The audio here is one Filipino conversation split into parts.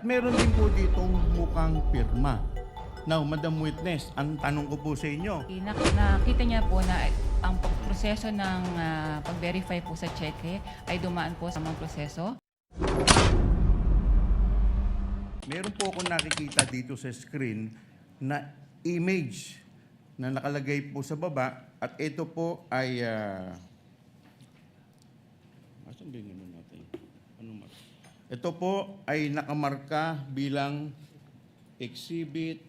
Meron din po ditong mukhang pirma. Now, Madam Witness, ang tanong ko po sa inyo, Nakita niya po na ang proseso ng pag-verify po sa cheque ay dumaan po sa mga proseso. meron po akong nakikita dito sa screen na image na nakalagay po sa baba at ito po ay asan ba yung ano natin? Anong marka? Ito po ay nakamarka bilang Exhibit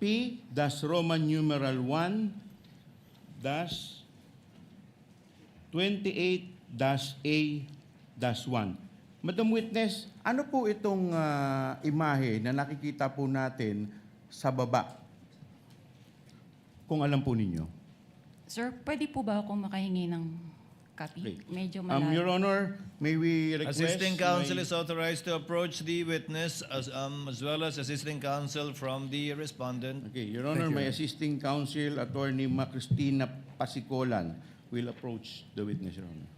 P-Roman numeral 1-28-A-1. Madam Witness, ano po itong imahe na nakikita po natin sa baba? Kung alam po ninyo. Sir, pwede po ba akong makahingi ng copy? Okay. Medyo Your malayo. Honor, may we request... Assisting counsel is authorized to approach the witness as well as assisting counsel from the respondent. Okay, Your Honor, may assisting counsel, Attorney Cristina Pasicolan will approach the witness, Your Honor.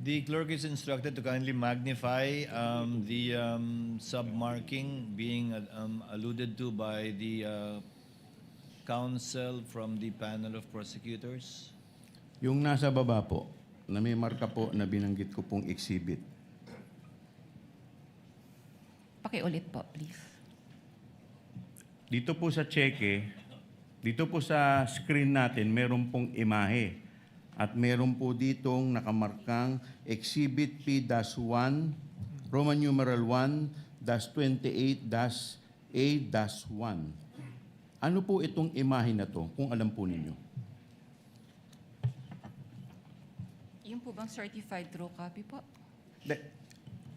The clerk is instructed to kindly magnify the submarking being alluded to by the counsel from the panel of prosecutors. Yung nasa baba po, na may marka po na binanggit ko pong exhibit. Pakiulit po, please. Dito po sa cheque, dito po sa screen natin, meron pong imahe. At meron po ditong nakamarkang Exhibit P-1, Roman numeral 1-28-A-1. Ano po itong imahe na to, kung alam po ninyo? Yung po bang certified true copy po?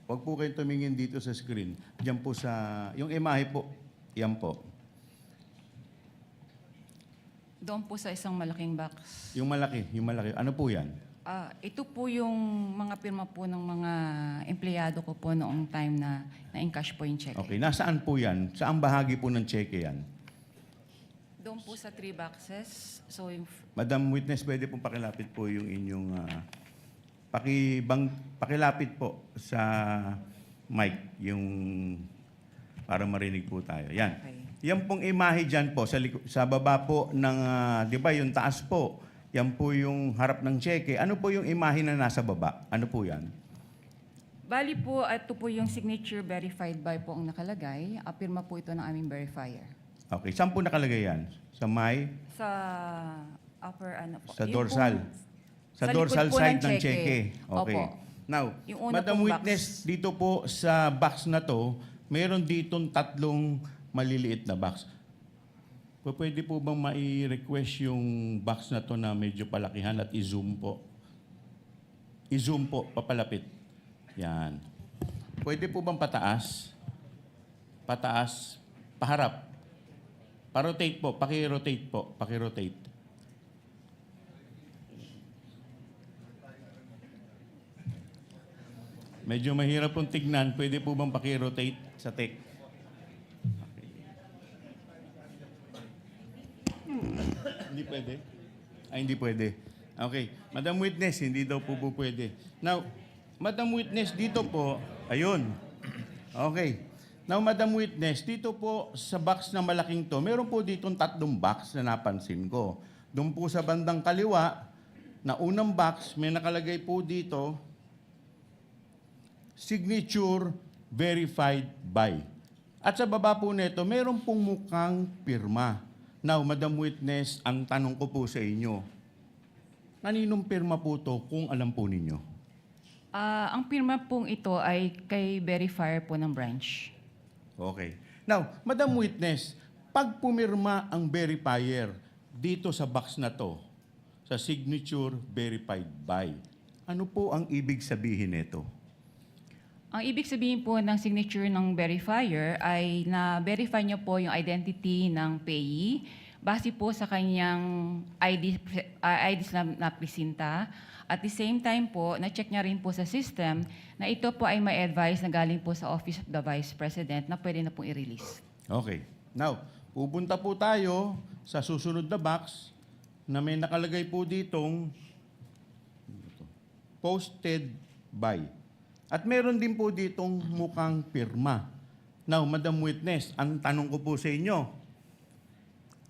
Huwag po kayong tumingin dito sa screen. Diyan po sa, yung imahe po, yan po. Doon po sa isang malaking box. Yung malaki. Ano po yan? Ito po yung mga pirma po ng mga empleyado ko po noong time na na-encash po yung cheque. Okay, nasaan po yan? Saang bahagi po ng cheque yan? Doon po sa 3 boxes. So, yung Madam Witness, pwede pong pakilapit po yung inyong... pakilapit po sa mic, yung para marinig po tayo. Yan. Okay. Yan pong imahe dyan po, sa baba po ng, di ba, yung taas po, yan po yung harap ng cheque. Ano po yung imahe na nasa baba? Ano po yan? Bali po, ito po yung signature verified by po ang nakalagay. Pirma po ito ng aming verifier. Okay, saan po nakalagay yan? Sa may? Sa upper ano po. Sa Yung dorsal? pong- Sa likod dorsal po side ng ng cheque. Okay. Opo. Now, Yung una Madam pong Witness, dito po sa box na to, mayroon ditong 3 maliliit na box. Pwede po bang mai-request yung box na to na medyo palakihan at i-zoom po? I-zoom po, papalapit. Yan. Pwede po bang pataas? Pataas, paharap. Pa-rotate po, paki-rotate po, paki-rotate. Medyo mahirap pong tignan. Pwede po bang paki-rotate sa tech? Hindi pwede? Ay, hindi pwede. Okay. Madam Witness, hindi daw po pwede. Now, Madam Witness, dito po, ayun. Okay. Now, Madam Witness, dito po sa box na malaking to, meron po ditong 3 box na napansin ko. Doon po sa bandang kaliwa, na unang box, may nakalagay po dito, signature verified by. At sa baba po nito, meron pong mukhang pirma. Now, Madam Witness, ang tanong ko po sa inyo, kaninong pirma po to kung alam po ninyo? Ang pirma pong ito ay kay verifier po ng branch. Okay. Now, Madam Witness, pag pumirma ang verifier dito sa box na to, sa signature verified by, ano po ang ibig sabihin nito? Ang ibig sabihin po ng signature ng verifier ay na-verify niyo po yung identity ng payee base po sa kanyang IDs na presinta. At the same time po, na-check niya rin po sa system na ito po ay may advice na galing po sa Office of the Vice President na pwede na pong i-release. Okay. Now, pupunta po tayo sa susunod na box na may nakalagay po ditong posted by. At meron din po ditong mukhang pirma. Now, Madam Witness, ang tanong ko po sa inyo,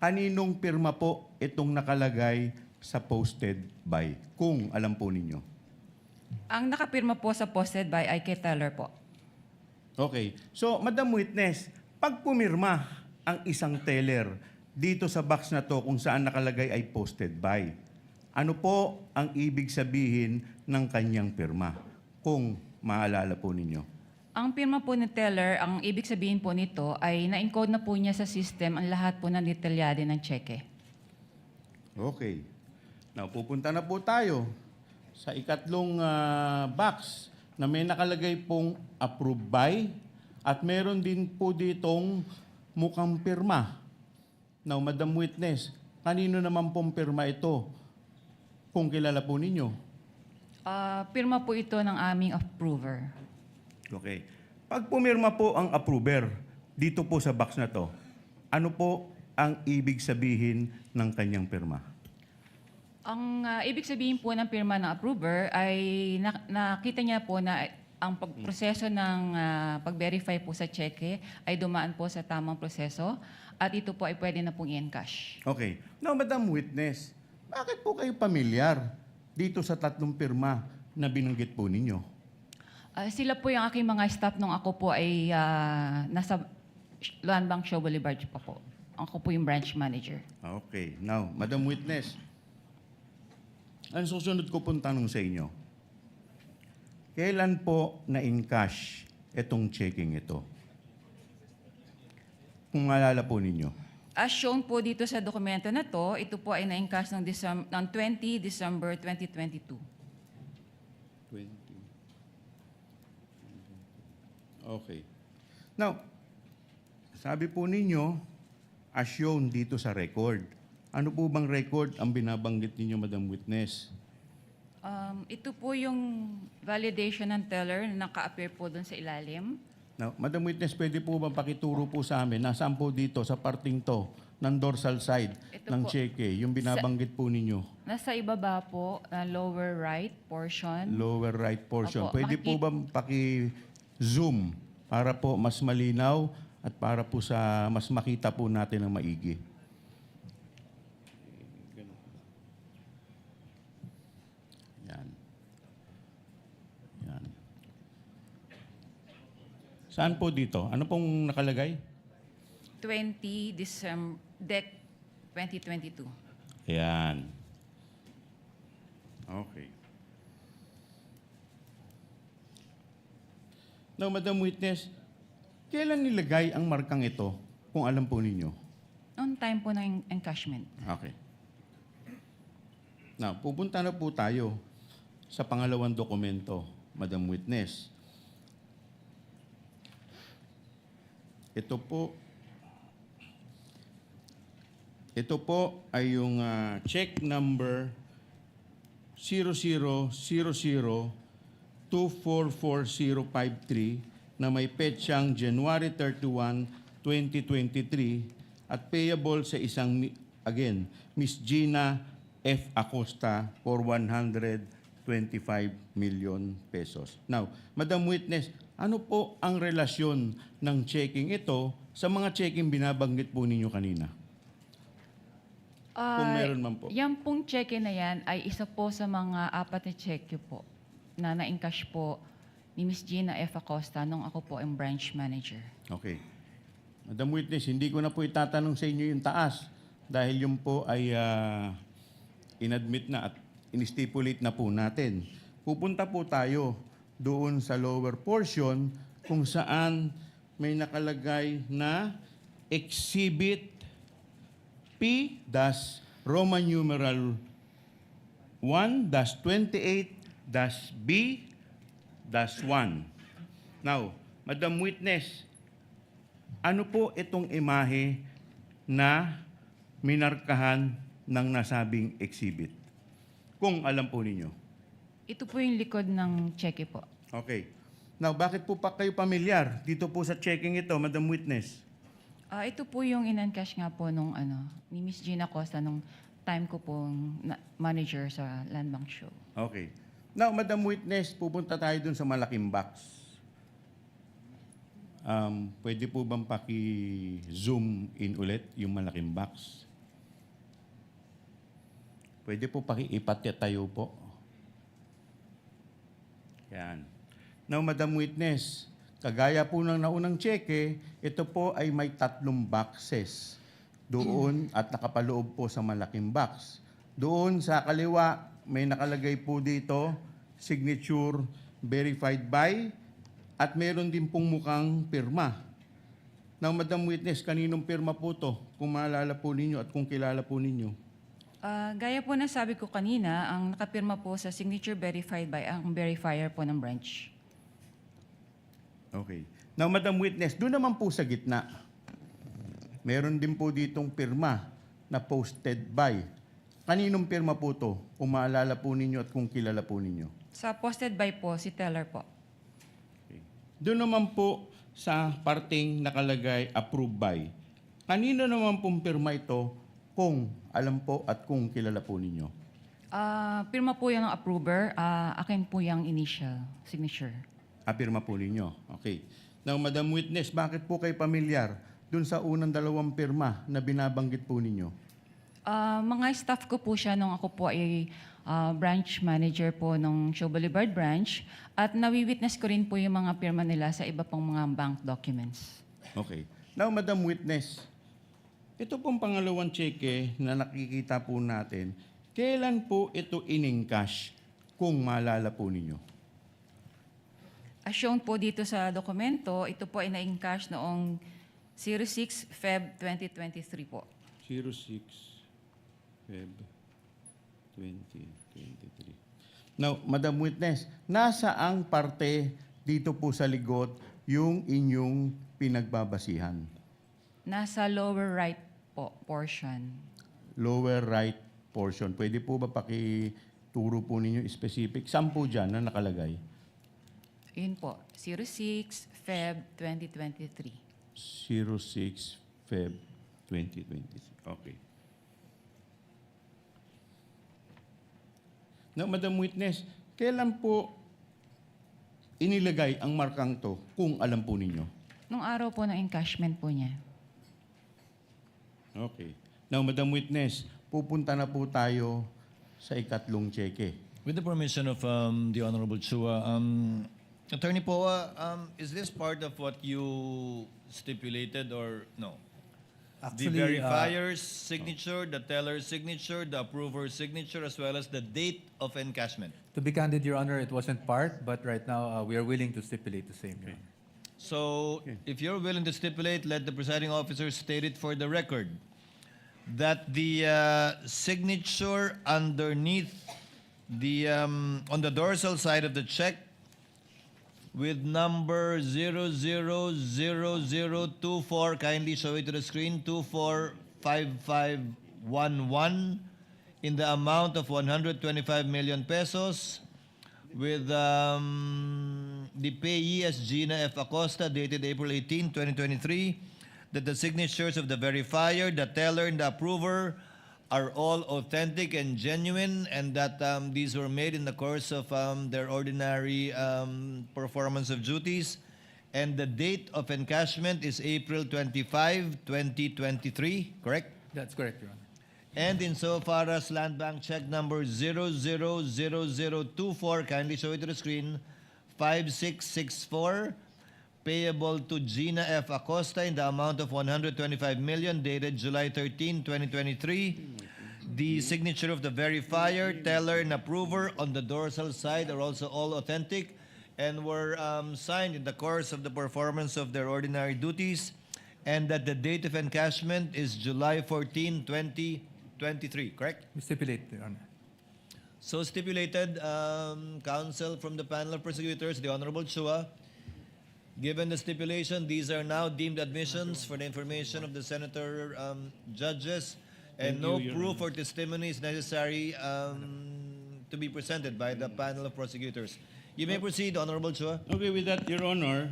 kaninong pirma po itong nakalagay sa posted by? Kung alam po ninyo. Ang nakapirma po sa posted by ay kay Teller po. Okay. So, Madam Witness, pag pumirma ang isang teller dito sa box na to kung saan nakalagay ay posted by, ano po ang ibig sabihin ng kanyang pirma? Kung maalala po ninyo. Ang pirma po ni Teller, ang ibig sabihin po nito ay na-encode na po niya sa system ang lahat po ng detalyado ng cheque. Okay. Now, pupunta na po tayo sa ikatlong box na may nakalagay pong approve by at meron din po ditong mukhang pirma. Now, Madam Witness, kanino naman pong pirma ito? Kung kilala po ninyo. Pirma po ito ng aming approver. Okay. Pag pumirma po ang approver dito po sa box na to, ano po ang ibig sabihin ng kanyang pirma? Ang ibig sabihin po ng pirma ng approver ay nakita niya po na ang pagproseso ng pag-verify po sa cheque ay dumaan po sa tamang proseso at ito po ay pwede na pong i-encash. Okay. Now, Madam Witness, bakit po kayo pamilyar dito sa tatlong pirma na binanggit po ninyo? Sila po yung aking mga staff nung ako po ay nasa Land Bank Show Boulevard pa po. Ako po yung branch manager. Okay. Now, Madam Witness, ang susunod ko pong tanong sa inyo, kailan po na-encash itong checking ito? Kung maalala po ninyo. As shown po dito sa dokumento na to, ito po ay na-encash ng 20 December 2022. 20. Okay. Now, sabi po ninyo, as shown dito sa record, ano po bang record ang binabanggit ninyo, Madam Witness? Ito po yung validation ng teller na naka-appear po doon sa ilalim. Now, Madam Witness, pwede po bang pakituro po sa amin, nasaan po dito sa parting to, ng dorsal side Ito ng po. cheque, yung binabanggit po ninyo, Nasa ibaba po, lower right portion. lower right portion. Opo, Pwede po bang paki-zoom para po mas malinaw at para po sa mas makita po natin ng maigi? Yan. Yan. Saan po dito? Ano pong nakalagay? 20 December, DEC 2022. Ayan. Okay. Now, Madam Witness, kailan nilagay ang markang ito, kung alam po ninyo? On time po ng encashment. Okay. Now, pupunta na po tayo sa pangalawang dokumento, Madam Witness. Ito po ay yung check number 0000244053 na may petsang January 31, 2023 at payable sa isang, again, Miss Gina F. Acosta for 125 million pesos. Now, Madam Witness, ano po ang relasyon ng checking ito sa mga checking binabanggit po ninyo kanina? Kung meron man po. Yan pong cheque na yan ay isa po sa mga apat na cheque po na na-encash po ni Miss Gina F. Acosta nung ako po ang branch manager. Okay. Madam Witness, hindi ko na po itatanong sa inyo yung taas dahil yung po ay inadmit na at in-stipulate na po natin. Pupunta po tayo doon sa lower portion kung saan may nakalagay na Exhibit P-Roman numeral 1-28-B-1. Now, Madam Witness, ano po itong imahe na minarkahan ng nasabing exhibit? Kung alam po ninyo. Ito po yung likod ng cheque po. Okay. Now, bakit po pa kayo pamilyar dito po sa checking ito, Madam Witness? Ito po yung in-encash nga po nung ni Miss Gina Costa nung time ko pong manager sa Land Bank Show. Okay. Now, Madam Witness, pupunta tayo dun sa malaking box. Pwede po bang paki-zoom in ulit yung malaking box? Pwede po paki-ipatatayo po. Yan. Now, Madam Witness, kagaya po ng naunang cheque, ito po ay may 3 boxes doon at nakapaloob po sa malaking box. Doon sa kaliwa, may nakalagay po dito, signature verified by, at meron din pong mukhang pirma. Now, Madam Witness, kaninong pirma po to? Kung maalala po ninyo at kung kilala po ninyo. Gaya po na sabi ko kanina, ang nakapirma po sa signature verified by ang verifier po ng branch. Okay. Now, Madam Witness, doon naman po sa gitna, meron din po ditong pirma na posted by. Kaninong pirma po to? Kung maalala po ninyo at kung kilala po ninyo. Sa posted by po, si teller po. Okay. Doon naman po sa parting nakalagay approved by. Kanino naman pong pirma ito kung alam po at kung kilala po ninyo? Pirma po yung approver, akin po yung initial signature. Pirma po ninyo. Okay. Now, Madam Witness, bakit po kayo pamilyar dun sa unang 2 pirma na binabanggit po ninyo? Mga staff ko po siya nung ako po ay branch manager po ng Show Boulevard branch at nawi-witness ko rin po yung mga pirma nila sa iba pang mga bank documents. Okay. Now, Madam Witness, ito pong pangalawang cheque na nakikita po natin, kailan po ito in-encash kung maalala po ninyo? As shown po dito sa dokumento, ito po ay na-encash noong 06 Feb 2023 po. 06 Feb 2023. Now, Madam Witness, nasaang parte dito po sa ligot yung inyong pinagbabasihan? Nasa lower right po portion. Lower right portion. Pwede po ba pakituro po ninyo specific? Saan po dyan na nakalagay? Yun po, 06 Feb 2023. 06 Feb 2023. Okay. Now, Madam Witness, kailan po inilagay ang markang to kung alam po ninyo? Nung araw po ng encashment po niya. Okay. Now, Madam Witness, pupunta na po tayo sa ikatlong cheque. With the permission of the Honorable Chua, Attorney Poa, is this part of what you stipulated or no? The verifier's signature, the teller's signature, the approver's signature, as well as the date of encashment. To be candid, Your Honor, it wasn't part, but right now we are willing to stipulate the same, Your Honor. So, if you're willing to stipulate, let the presiding officer state it for the record that the signature underneath the on the dorsal side of the check with number 000024, kindly show it to the screen, 245511 in the amount of 125 million pesos with the payee as Gina F. Acosta, dated April 18, 2023, that the signatures of the verifier, the teller, and the approver are all authentic and genuine, and that these were made in the course of their ordinary performance of duties. And the date of encashment is April 25, 2023, correct? That's correct, Your Honor. And insofar as Land Bank check number 000024, kindly show it to the screen, 5664, payable to Gina F. Acosta in the amount of 125 million, dated July 13, 2023. The signature of the verifier, teller, and approver on the dorsal side are also all authentic and were signed in the course of the performance of their ordinary duties, and that the date of encashment is July 14, 2023, correct? We stipulate, Your Honor. So stipulated, counsel from the panel of prosecutors, the Honorable Chua. Given the stipulation, these are now deemed admissions for the information of the senator judges. And Thank no you, Your proof Honor. or testimony is necessary to be presented by the panel of prosecutors. You may proceed, Honorable Chua. Okay, with that, Your Honor,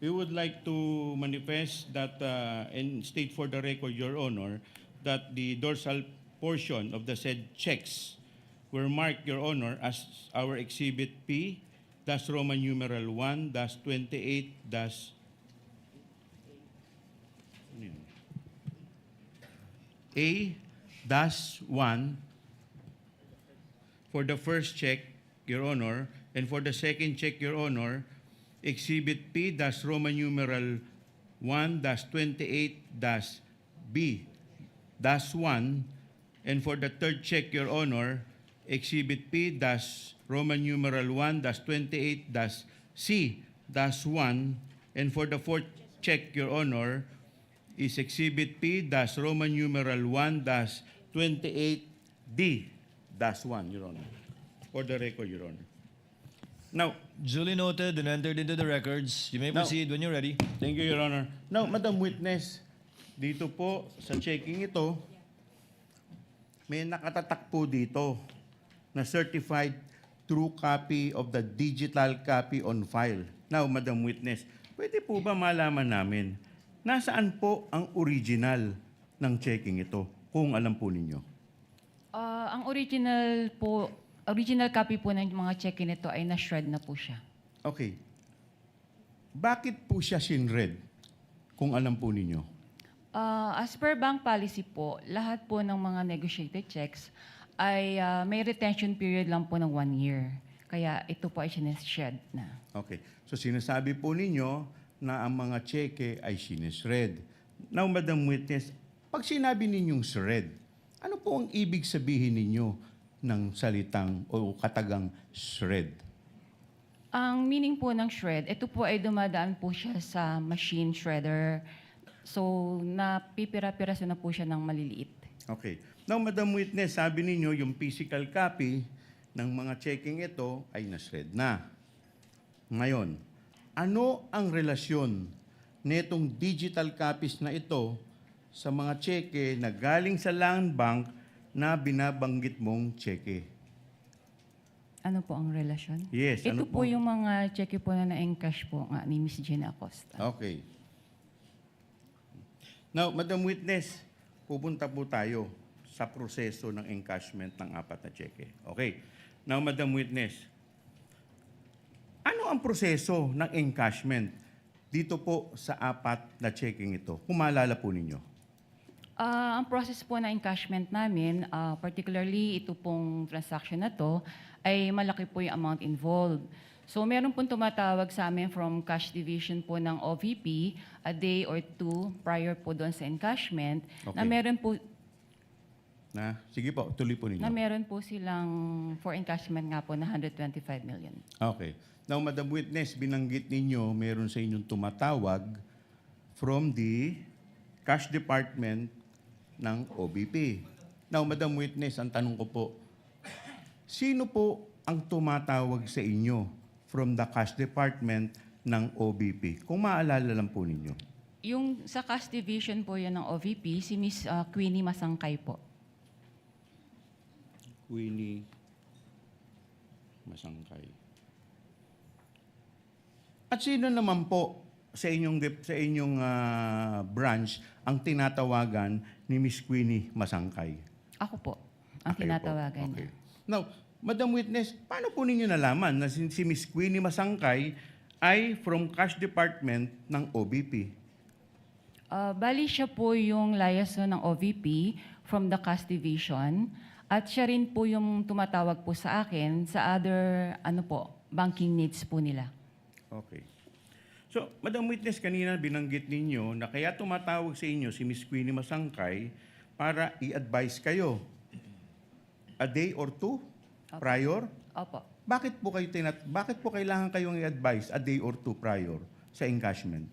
we would like to manifest that and state for the record, Your Honor, that the dorsal portion of the said checks were marked, Your Honor, as our Exhibit P, dash Roman numeral 1, dash 28, dash A, dash 1 for the first check, Your Honor, and for the second check, Your Honor, Exhibit P, dash Roman numeral 1, dash 28, dash B, dash 1, and for the third check, Your Honor, Exhibit P, dash Roman numeral 1, dash 28, dash C, dash 1, and for the fourth check, Your Honor, is Exhibit P, dash Roman numeral 1, dash 28D, dash 1, Your Honor. For the record, Your Honor. Now, Duly noted and entered into the records. You may Now- proceed when you're ready. thank you, Your Honor. Now, Madam Witness, dito po sa checking ito, may nakatatak po dito na certified true copy of the digital copy on file. Now, Madam Witness, pwede po ba malaman namin nasaan po ang original ng checking ito, kung alam po ninyo? Ang original copy po ng mga check-in nito ay na-shred na po siya. Okay. Bakit po siya sinred, kung alam po ninyo? As per bank policy po, lahat po ng mga negotiated checks ay may retention period lang po ng 1 year. Kaya ito po ay sineshed na. Okay. So sinasabi po ninyo na ang mga cheque ay sinisred. Now, Madam Witness, pag sinabi ninyong shred, ano po ang ibig sabihin ninyo ng salitang o katagang shred? Ang meaning po ng shred, ito po ay dumadaan po siya sa machine shredder. So, napipira-piraso na po siya ng maliliit. Okay. Now, Madam Witness, sabi ninyo yung physical copy ng mga checking ito ay na-shred na. Ngayon, ano ang relasyon netong digital copies na ito sa mga cheque na galing sa land bank na binabanggit mong cheque? Ano po ang relasyon? Yes, Ito ano po po? yung mga cheque po na na-encash po nga ni Miss Gina Acosta. Okay. Now, Madam Witness, pupunta po tayo sa proseso ng encashment ng 4 na cheque. Okay. Now, Madam Witness, ano ang proseso ng encashment dito po sa 4 na checking ito? Kung maalala po ninyo. Ang process po na encashment namin, particularly ito pong transaction na to, ay malaki po yung amount involved. So meron pong tumatawag sa amin from cash division po ng OVP a day or 2 prior po doon sa encashment na Okay. Sige po, tuloy po ninyo. meron po silang for encashment nga po na 125 million. Okay. Now, Madam Witness, binanggit ninyo meron sa inyong tumatawag from the cash department ng OBP. Now, Madam Witness, ang tanong ko po, sino po ang tumatawag sa inyo from the cash department ng OBP? Kung maalala lang po ninyo. Yung sa cash division po yan ng OVP, si Miss Queenie Masangkay po. Queenie Masangkay. At sino naman po sa inyong branch ang tinatawagan ni Miss Queenie Masangkay? Ako po, ang Okay po. tinatawagan Okay. niya. Now, Madam Witness, paano po ninyo nalaman na si Miss Queenie Masangkay ay from cash department ng OBP? Bali siya po yung liaison ng OVP from the cash division at siya rin po yung tumatawag po sa akin sa other banking needs po nila. Okay. So, Madam Witness, kanina binanggit ninyo na kaya tumatawag sa inyo si Miss Queenie Masangkay para i-advise kayo a day or 2 prior? Opo. Bakit po kailangan kayong i-advise a day or 2 prior sa encashment?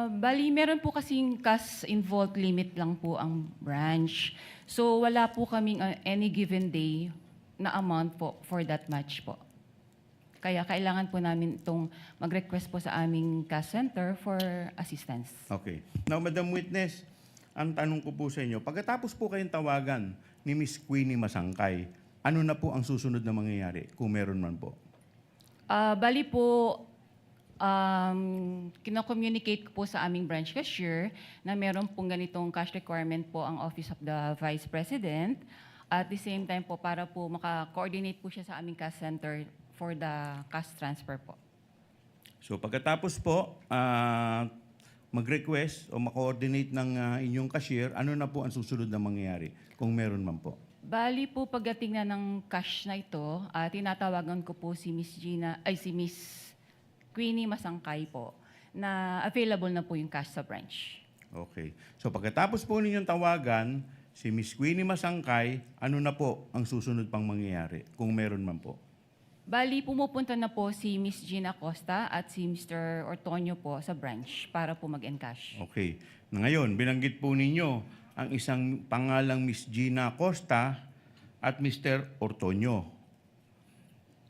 Bali, meron po kasing cash involved limit lang po ang branch. So wala po kaming any given day na amount po for that match po. Kaya kailangan po namin itong mag-request po sa aming cash center for assistance. Okay. Now, Madam Witness, ang tanong ko po sa inyo, pagkatapos po kayong tawagan ni Miss Queenie Masangkay, ano na po ang susunod na mangyayari kung meron man po? Bali po, kino-communicate ko po sa aming branch cashier na meron pong ganitong cash requirement po ang Office of the Vice President. At the same time po, para po maka-coordinate po siya sa aming cash center for the cash transfer po. So pagkatapos po, mag-request o ma-coordinate ng inyong cashier, ano na po ang susunod na mangyayari kung meron man po? Bali po, pagdating na ng cash na ito, tinatawagan ko po si si Miss Queenie Masangkay po, na available na po yung cash sa branch. Okay. So pagkatapos po ninyong tawagan, si Miss Queenie Masangkay, ano na po ang susunod pang mangyayari kung meron man po? Bali, pumupunta na po si Miss Gina Costa at si Mr. Ortonio po sa branch para po mag-encash. Okay. Ngayon, binanggit po ninyo ang isang pangalang Miss Gina Costa at Mr. Ortonio.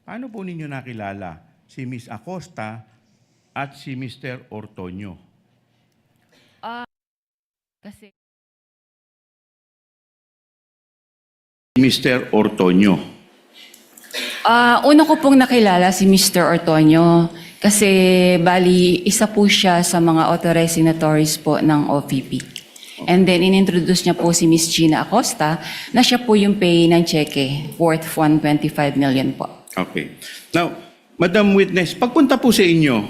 Paano po ninyo nakilala si Miss Acosta at si Mr. Ortonio? Kasi Mr. Ortonio. una ko pong nakilala si Mr. Ortonio kasi bali isa po siya sa mga authorized signatories po ng OVP. And then inintroduce niya po si Miss Gina Acosta na siya po yung pay ng cheque worth 125 million po. Okay. Now, Madam Witness, pagpunta po sa inyo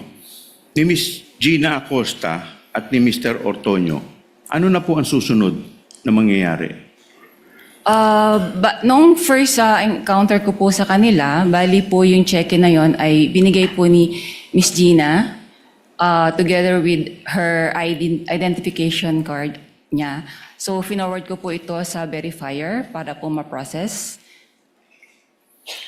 ni Miss Gina Acosta at ni Mr. Ortonio, ano na po ang susunod na mangyayari? Noong first encounter ko po sa kanila, bali po yung cheque na yon ay binigay po ni Miss Gina together with her identification card niya. So, finorward ko po ito sa verifier para po ma-process.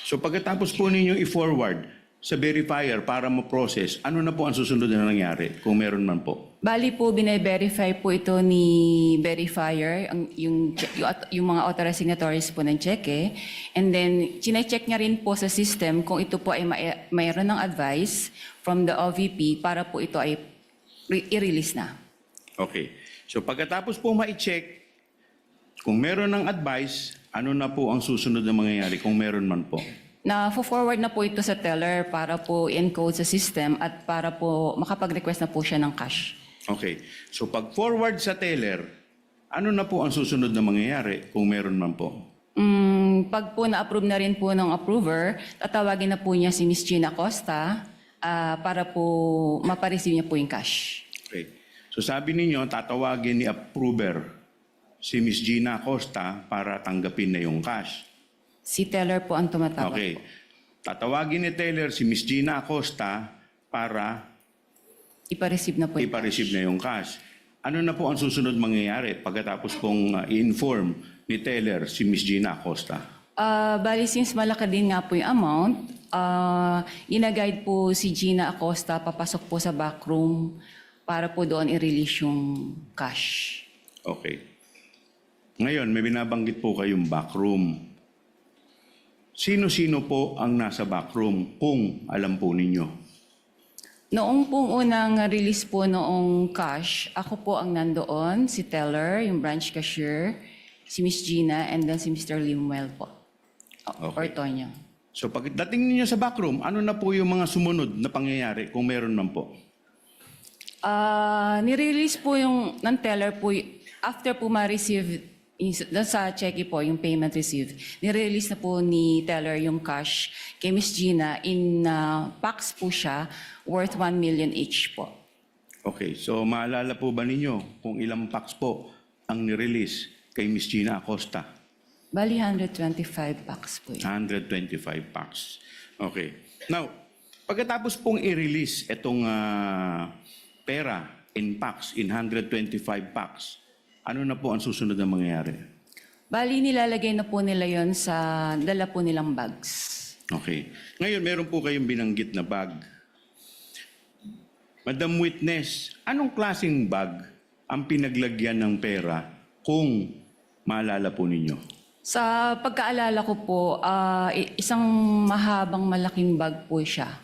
So pagkatapos po ninyong i-forward sa verifier para ma-process, ano na po ang susunod na nangyari kung meron man po? Bali po, bine-verify po ito ni verifier, yung mga authorized signatories po ng cheque. And then, chinecheck niya rin po sa system kung ito po ay mayroon ng advice from the OVP para po ito ay i-release na. Okay. So pagkatapos po ma-check, kung meron ng advice, ano na po ang susunod na mangyayari kung meron man po? Na-forward na po ito sa teller para po encode sa system at para po makapag-request na po siya ng cash. Okay. So pag-forward sa teller, ano na po ang susunod na mangyayari kung meron man po? Pag po na-approve na rin po ng approver, tatawagin na po niya si Miss Gina Costa para po mapareceive niya po yung cash. Okay. So sabi ninyo, tatawagin ni approver si Miss Gina Acosta para tanggapin na yung cash. Si teller po ang tumatawag. Okay. Tatawagin ni teller si Miss Gina Acosta para Ipa-receive na po yung ipa-receive cash. na yung cash. Ano na po ang susunod mangyayari pagkatapos pong i-inform ni teller si Miss Gina Acosta? Bali, since malaki din nga po yung amount, ina-guide po si Gina Acosta papasok po sa backroom para po doon i-release yung cash. Okay. Ngayon, may binabanggit po kayong backroom. Sino-sino po ang nasa backroom kung alam po ninyo? Noong pong unang release po noong cash, ako po ang nandoon, si teller, yung branch cashier, si Miss Gina, and then si Mr. Limuel po. Okay. Ortonio. So pagdating ninyo sa backroom, ano na po yung mga sumunod na pangyayari kung meron man po? Nirelease po yung ng teller po, after po ma-receive sa cheque po, yung payment received, nirelease na po ni teller yung cash kay Miss Gina in packs po siya worth 1 million each po. Okay, so maalala po ba ninyo kung ilang packs po ang nirelease kay Miss Gina Acosta? Bali, 125 packs po yun. 125 packs. Okay. Now, pagkatapos pong i-release itong pera in packs, in 125 packs, ano na po ang susunod na mangyayari? Bali, nilalagay na po nila yon sa dala po nilang bags. Okay. Ngayon, meron po kayong binanggit na bag. Madam Witness, anong klaseng bag ang pinaglagyan ng pera kung maalala po ninyo? Sa pagkaalala ko po, isang mahabang malaking bag po siya.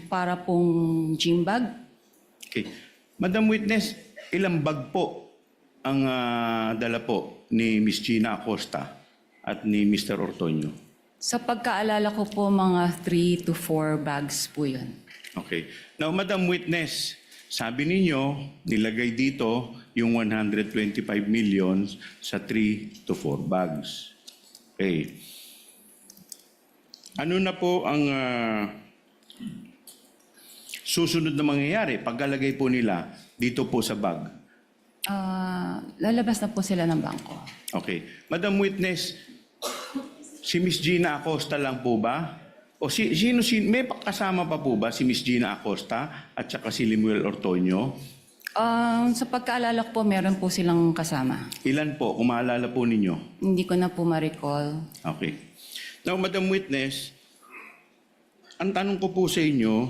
Para pong gym bag. Okay. Madam Witness, ilang bag po ang dala po ni Miss Gina Acosta at ni Mr. Ortonio? Sa pagkaalala ko po, mga 3 to 4 bags po yun. Okay. Now, Madam Witness, sabi ninyo, nilagay dito yung 125 million sa 3 to 4 bags. Okay. Ano na po ang susunod na mangyayari pagkalagay po nila dito po sa bag? Lalabas na po sila ng bangko. Okay. Madam Witness, si Miss Gina Acosta lang po ba? O may kasama pa po ba si Miss Gina Acosta at saka si Lemuel Ortonio? Sa pagkaalala ko po, meron po silang kasama. Ilan po, kung maalala po ninyo? Hindi ko na po ma-recall. Okay. Now, Madam Witness, ang tanong ko po sa inyo,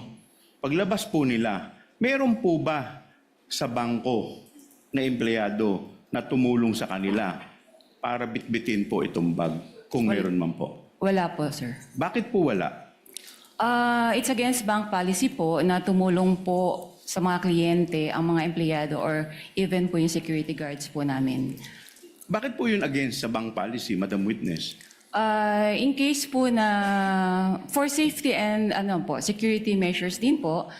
paglabas po nila, meron po ba sa bangko na empleyado na tumulong sa kanila para bitbitin po itong bag, kung meron man po? Wala po, sir. Bakit po wala? It's against bank policy po na tumulong po sa mga kliyente ang mga empleyado or even po yung security guards po namin. Bakit po yun against sa bank policy, Madam Witness? In case po na for safety and security measures din po,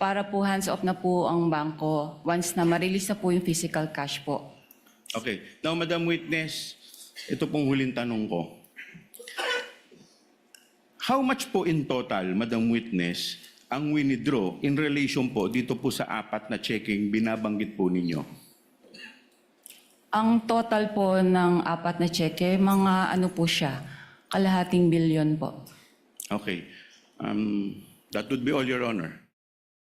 para po hands-off na po ang bangko once na ma-release na po yung physical cash po. Okay. Now, Madam Witness, ito pong huling tanong ko. How much po in total, Madam Witness, ang winidraw in relation po dito po sa 4 na checking binabanggit po ninyo? Ang total po ng 4 na cheque, mga po siya, kalahating bilyon po. Okay. That would be all, Your Honor.